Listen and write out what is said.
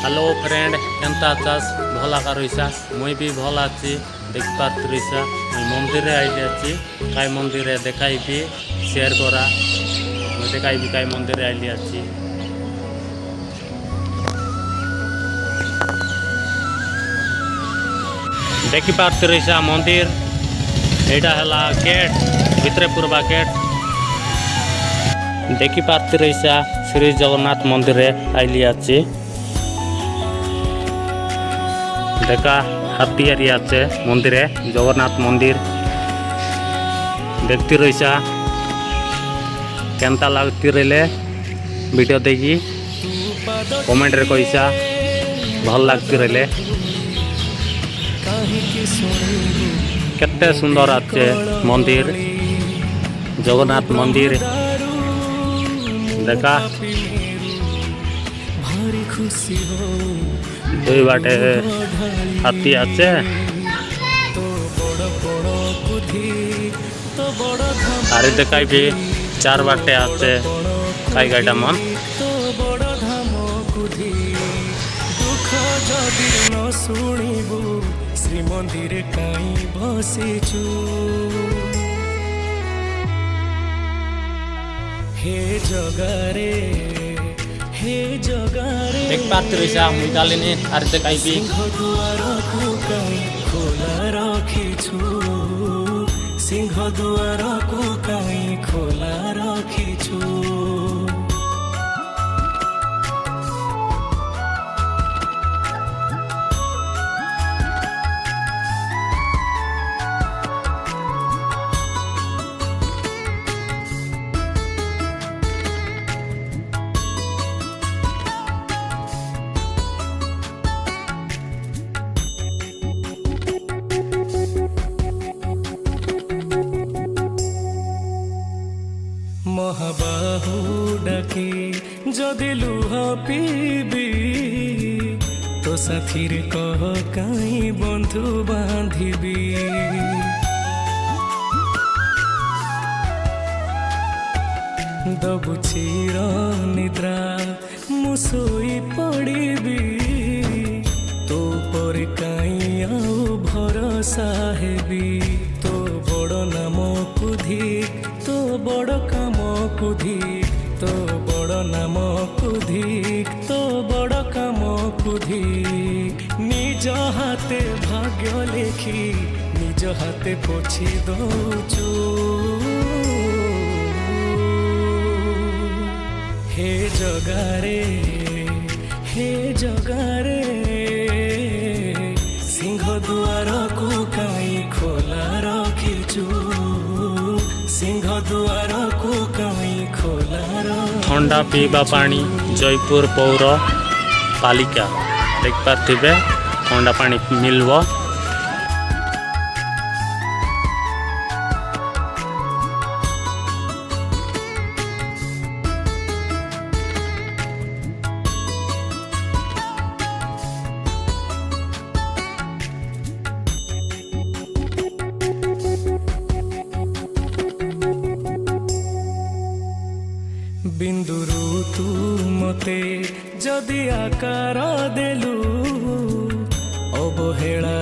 hello friend केनता Chas भला रहीसा मुई भी भल अच्छी देख पासा मंदिर आई कई मंदिर देखाई शेयर करा मुझे देखाई कई मंदिर आई अच्छी देखी पार्सा मंदिर यहाँ है गेट भितर पूर्वा गेट देखी पार्सा श्री जगन्नाथ मंदिर आईली अच्छी देखा हाथी आछे मंदिर जगन्नाथ मंदिर देखती रहीसा केनता लगती रही वीडियो देखी कमेंट रे कहीसा भल लगती रही केते सुंदर आछे मंदिर जगन्नाथ मंदिर देखा दुई बाटे हाथी आछे आरे देखाई भी चार बाटे आछे कई गाड़ा मन श्री मंदिर कहीं बसीचु हे जगारे देख पाते रहीसा मुई डालिनी आरे देखाई भी खोला रखीछु सिंह दुआर को कहीं खोला रखीछु महाबाहु डाके जदि लुह पीबी तो साथी कह कहीं बंधु बांधिबी दबु चिर निद्रा मुसोई पड़ीबी तो पर कहीं आउ भरोसा हेबी तो बड़ नाम कुधिक तो बड़ काम कुधिक तो बड़ नाम कुधिक तो बड़ काम कुधिक निज हाथे भाग्य लेखी निज हाथे पोछि दौचु हे जगारे सिंह दुआर को कहीं खोला रखीचु सिंह दुआर को कहीं खोला ठंडा पीवा पानी जयपुर पौर पालिका देख पार्थिबे ठंडा पानी मिलबो बिंदुरु तू मते जदि आकार देलु अवहेला